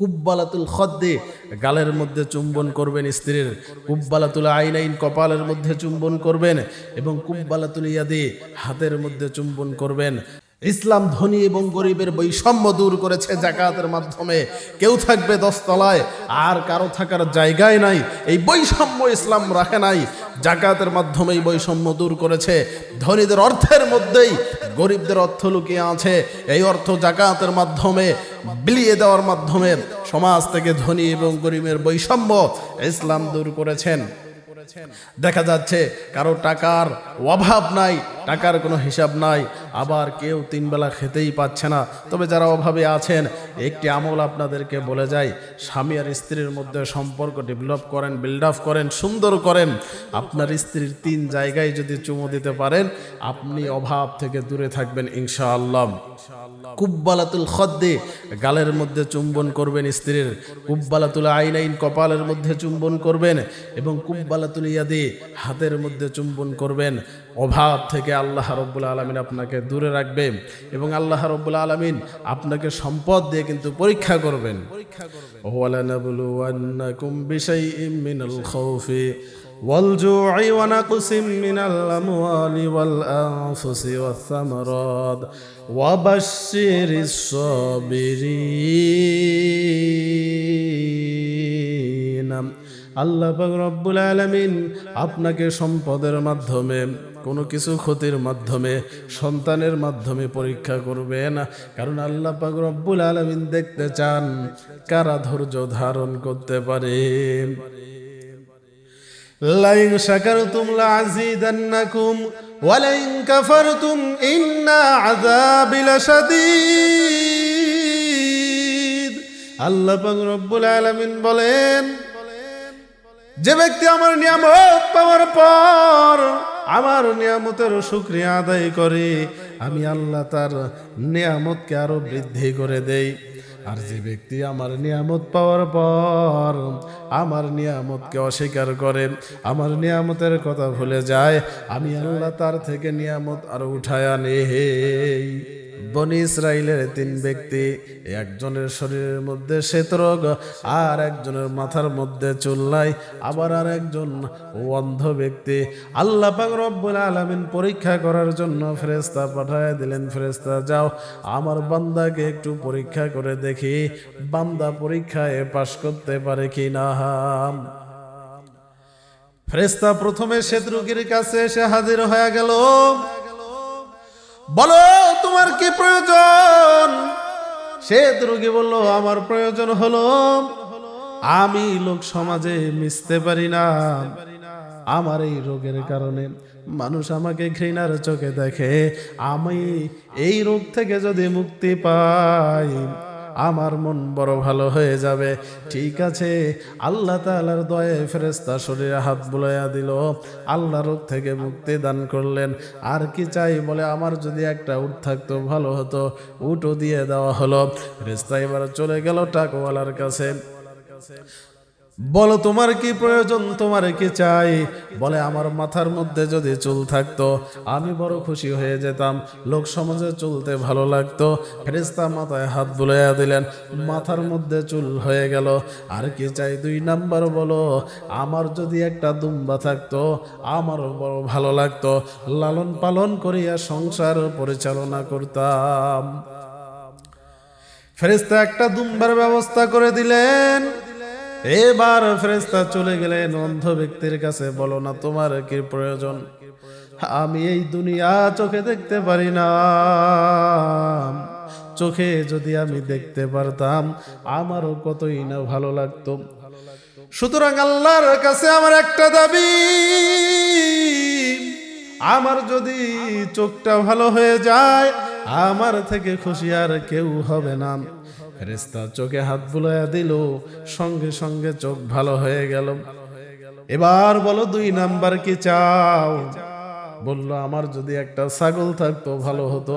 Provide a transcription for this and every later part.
কুব্বালাতুল খদ্দে, গালের মধ্যে চুম্বন করবেন স্ত্রীর। কুব্বালাতুল আইনাইন, কপালের মধ্যে চুম্বন করবেন। এবং কুব্বালাতুল ইয়াদি, হাতের মধ্যে চুম্বন করবেন। ইসলাম ধনী এবং গরিবের বৈষম্য দূর করেছে যাকাতের মাধ্যমে। কেউ থাকবে 10 তলায় আর কারো থাকার জায়গায় নাই, এই বৈষম্য ইসলাম রাখে নাই। যাকাতের মাধ্যমে এই বৈষম্য দূর করেছে। ধনীদের অর্থের মধ্যেই গরিবদের অর্থ লুকিয়ে আছে। এই অর্থ যাকাতের মাধ্যমে বিলিয়ে দেওয়ার মাধ্যমে সমাজ থেকে ধনী এবং গরিবের বৈষম্য ইসলাম দূর করেছেন। দেখা যাচ্ছে কারো টাকার অভাব নাই, টাকার কোনো হিসাব নাই, আবার কেউ 3 বেলা খেতেই পাচ্ছে না। তবে যারা অভাবে আছেন, একটি আমল আপনাদেরকে বলে যাই, স্বামী আর স্ত্রীর মধ্যে সম্পর্ক ডেভেলপ করেন, বিল্ড আপ করেন, সুন্দর করেন। আপনার স্ত্রীর 3 জায়গায় যদি চুমু দিতে পারেন, আপনি অভাব থেকে দূরে থাকবেন ইনশাআল্লাহ। কুব্বালাতুল খদ্দে, গালের মধ্যে চুম্বন করবেন স্ত্রীর। কুব্বালাতুল আইনাইন, কপালের মধ্যে চুম্বন করবেন। এবং কুব্বালাতুল ইয়াদি, হাতের মধ্যে চুম্বন করবেন। অভাব থেকে আল্লাহ রাব্বুল আলামিন আপনাকে দূরে রাখবে এবং আল্লাহ রাব্বুল আলামিন আপনাকে সম্পদ দিয়ে কিন্তু পরীক্ষা করবেন। ওয়ালানাবলুওয়ান্নাকুম বিশাইইম মিনাল খাউফি والجوع ونقص من الأموال والأنفس والثمرات وبشر الصابرين। আল্লাহ পাক রব্বুল আলামিন আপনাকে সম্পদের মাধ্যমে, কোনো কিছু ক্ষতির মাধ্যমে, সন্তানের মাধ্যমে পরীক্ষা করবেন। কারণ আল্লাহ পাক রব্বুল আলামিন দেখতে চান কারা ধৈর্য ধারণ করতে পারে। লাইন শাকারতুম লাযীদান্নাকুম ওয়া লাইন কাফারতুম ইন্না আযাবি লাশাদীদ। আল্লাহ পাক রব্বুল আলামিন বলেন, যে ব্যক্তি আমার নিয়ামত পাওয়ার পর আমার নিয়ামতের শুকরিয়া আদায় করে, আমি আল্লাহ তার নিয়ামতকে আরো বৃদ্ধি করে দেই। আর যে ব্যক্তি আমার নিয়ামত পাওয়ার পর আমার নিয়ামতকে অস্বীকার করে, আমার নিয়ামতের কথা ভুলে যায়, আমি আল্লাহ তার থেকে নিয়ামত আরো উঠায় আনে। বনি ইসরাইলের 3 ব্যক্তি, একজনের শরীরের মধ্যে শ্বেতরোগ, আর একজনের মাথার মধ্যে চুল নাই, আবার আর একজন অন্ধ ব্যক্তি। আল্লাহ পাক রব্বুল আলামিন পরীক্ষা করার জন্য ফেরেশতা পাঠায় দিলেন, ফেরেশতা যাও আমার বান্দাকে একটু পরীক্ষা করে দেখি, বান্দা পরীক্ষায় পাশ করতে পারে কিনা। ফেরেশতা প্রথমে শ্বেত রোগীর কাছে এসে হাজির হয়ে গেল। বলো তোমার কি প্রয়োজন? শ্বেত রোগী বলল, আমার প্রয়োজন হলো আমি লোক সমাজে মিশতে পারি না। আমার এই রোগের কারণে মানুষ আমাকে ঘৃণার চোখে দেখে। আমি এই রোগ থেকে যদি মুক্তি পাই, আমার মন বড় ভালো হয়ে যাবে। ঠিক আছে, আল্লাহ তাআলার দয়ায় ফেরেশতা শরীরে হাত বুলাইয়া দিল, আল্লাহ রোগ থেকে মুক্তি দান করলেন। আর কি চাই? বলে, আমার যদি একটা উট থাকতো ভালো হতো। উটও দিয়ে দেওয়া হলো। ফেরেশতা এবার চলে গেল টাকওয়ালার কাছে। বলো তোমার কি প্রয়োজন, তোমার কি চাই? বলে, আমার মাথার মধ্যে যদি চুল থাকতো আমি বড় খুশি হয়ে যেতাম, লোক সমাজে চলতে ভালো লাগতো। ফেরেশতা মাথায় হাত বুলাইয়া দিলেন, মাথার মধ্যে চুল হয়ে গেল। আর কি চাই? 2 নাম্বার বলো, আমার যদি একটা দুম্বা থাকতো আমারও বড় ভালো লাগতো, লালন পালন করিয়া সংসার পরিচালনা করতাম। ফেরেশতা একটা দুম্বার ব্যবস্থা করে দিলেন। এবার ফেরেশতা চলে গেলেন অন্ধ ব্যক্তির কাছে। বলো না তোমার কি প্রয়োজন? আমি এই দুনিয়া চোখে দেখতে পারি না, চোখে যদি আমি দেখতে পারতাম আমারও কতই না ভালো লাগতো। সুতরাং আল্লাহর কাছে আমার একটা দাবি, আমার যদি চোখটা ভালো হয়ে যায় আমার থেকে খুশি আর কেউ হবে না। ফেরেশতা চোখে হাত বুলাইয়া দিল, সঙ্গে সঙ্গে চোখ ভালো হয়ে গেল। এবার বলো 2 নাম্বার কি চাও? বলল, আমার যদি একটা ছাগল থাকতো ভালো হতো,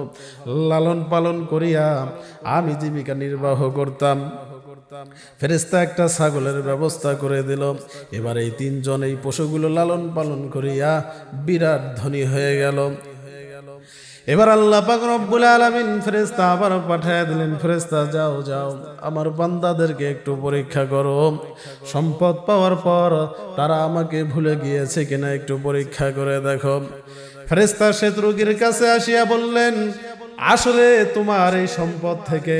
লালন পালন করিয়া আমি জীবিকা নির্বাহ করতাম। ফেরেশতা একটা ছাগলের ব্যবস্থা করে দিল। এবার এই 3 জন এই পশুগুলো লালন পালন করিয়া বিরাট ধনী হয়ে গেল। এবার আল্লাহ পাক রব্বুল আলামিন ফেরেশতা আবার পাঠিয়ে দিলেন, ফেরেশতা যাও যাও আমার বান্দাদেরকে একটু পরীক্ষা করো, সম্পদ পাওয়ার পর তারা আমাকে ভুলে গিয়েছে কিনা একটু পরীক্ষা করে দেখো। ফেরেশতা শত্রুগীর কাছে আসিয়া বললেন, আসলে তোমার এই সম্পদ থেকে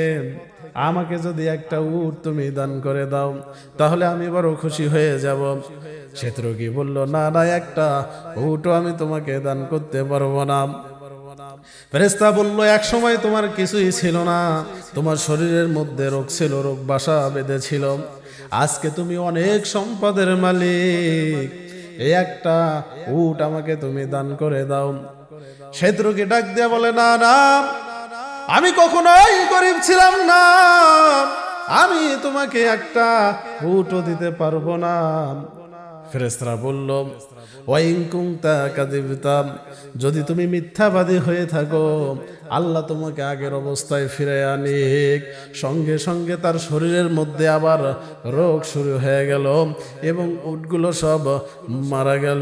আমাকে যদি একটা উট তুমি দান করে দাও তাহলে আমি বড় খুশি হয়ে যাব। শত্রুগী বলল, না না, একটা উটও আমি তোমাকে দান করতে পারবো না। ফেরেশতা বলল, এক সময় তোমার কিছুই ছিল না, তোমার শরীরের মধ্যে রোগ ছিল, রোগ বাসা বেঁধেছিল, আজকে তুমি অনেক সম্পদের মালিক, এই একটা উট আমাকে তুমি দান করে দাও। শত্রুকে ডাক দিয়ে বলে, না না, আমি কখনোই গরিব ছিলাম না, আমি তোমাকে একটা উটও দিতে পারবো না। ফেরেশতারা বলল, ওয়াইন কুনতা কাযিবতা, যদি তুমি মিথ্যাবাদী হয়ে থাকো আল্লাহ তোমাকে আগের অবস্থায় ফিরে আনিক। সঙ্গে সঙ্গে তার শরীরের মধ্যে আবার রোগ শুরু হয়ে গেল এবং উটগুলো সব মারা গেল।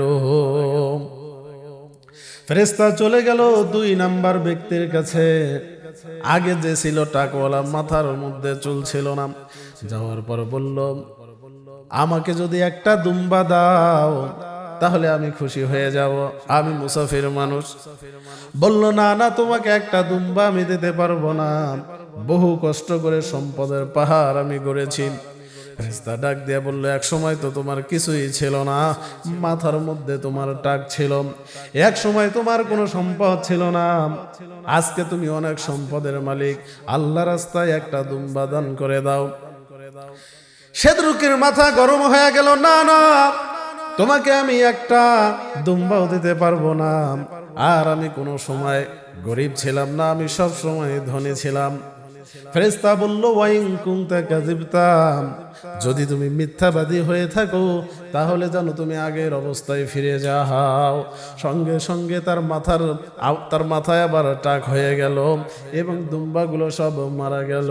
ফেরেশতা চলে গেল 2 নাম্বার ব্যক্তির কাছে। আগে যে ছিল টাকওয়ালা, মাথার মধ্যে চুল ছিল না, যাওয়ার পর বলল, আমাকে যদি একটা দুম্বা দাও তাহলে আমি খুশি হয়ে যাব, আমি মুসাফির মানুষ। বলল, না না, তোমাকে একটা দুম্বা আমি দিতে পারবো না, বহু কষ্ট করে সম্পদের পাহাড় আমি গড়েছি। ফেরেশতা ডাক দিয়ে বলল, এক সময় তো তোমার কিছুই ছিল না, মাথার মধ্যে তোমার টাক ছিল, এক সময় তোমার কোনো সম্পদ ছিল না, আজকে তুমি অনেক সম্পদের মালিক, আল্লাহ রাস্তায় একটা দুম্বা দান করে দাও। শত্রুকের মাথা গরম হয়ে গেল, না না, তোমাকে আমি একটা দুম্বাও দিতে পারবো না, আর আমি কোনো সময় গরিব ছিলাম না, আমি সব সময় ধনী ছিলাম। ফেরেশতা বলল, ওয়াইন কুনতা কাযিবতা, যদি তুমি মিথ্যাবাদী হয়ে থাকো তাহলে জানো তুমি আগের অবস্থায় ফিরে যাও। সঙ্গে সঙ্গে তার মাথায় আবার টাক হয়ে গেল এবং দুম্বাগুলো সব মারা গেল।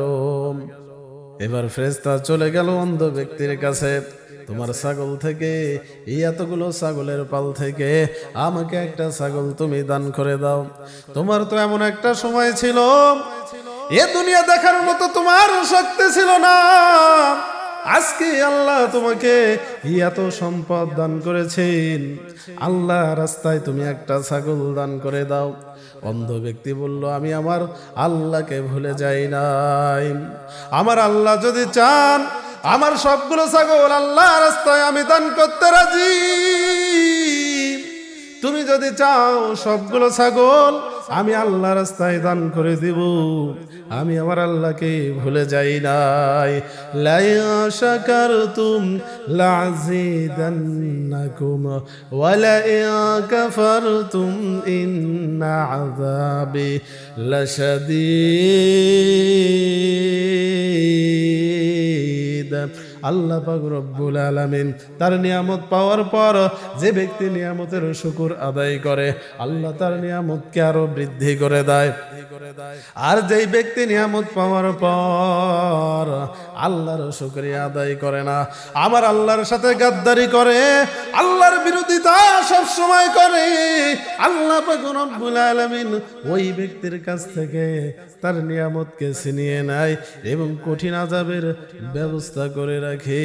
এবার ফেরেশতা চলে গেল অন্ধ ব্যক্তির কাছে, তোমার ছাগল থেকে, এই এতগুলো ছাগলের পাল থেকে আমাকে একটা ছাগল তুমি দান করে দাও। তোমার তো এমন একটা সময় ছিল এ দুনিয়া দেখার মতো তোমার শক্তি ছিল না, আজকে আল্লাহ তোমাকে এত সম্পদ দান করেছেন, আল্লাহ রাস্তায় তুমি একটা ছাগল দান করে দাও। অন্ধ ব্যক্তি বলল, আমি আমার আল্লাহকে ভুলে যাই নাই, আমার আল্লাহ যদি চান আমার সবগুলো ছাগল আল্লাহ রাস্তায় আমি দান করতে রাজি, তুমি যদি চাও সবগুলো ছাগল আমি আল্লাহ রাস্তায় দান করে দিব, আমি আমার আল্লাহকে ভুলে যাই নাই। লা শাকারতুম লাযিদান্নাকুম ওয়া লা কাফারতুম ইন্না আযাবি লাশাদীদ। আল্লাহ পাক রব্বুল আলামিন তার নিয়ামত পাওয়ার পর যে ব্যক্তি নিয়ামতের শুকর আদায় করে আল্লাহ তার নিয়ামতকে আরো বৃদ্ধি করে দেয়। আর যেই ব্যক্তি নিয়ামত পাওয়ার পর আল্লাহর শুকরিয়া আদায় করে না, আমার আল্লাহর সাথে গাদ্দারি করে, আল্লাহর বিরোধিতা সব সময় করে, আল্লাহ পাক রব্বুল আলামিন ওই ব্যক্তির কাছ থেকে তার নিয়ামতকে ছিনিয়ে নেয় এবং কঠিন আযাবের ব্যবস্থা করে রাখে।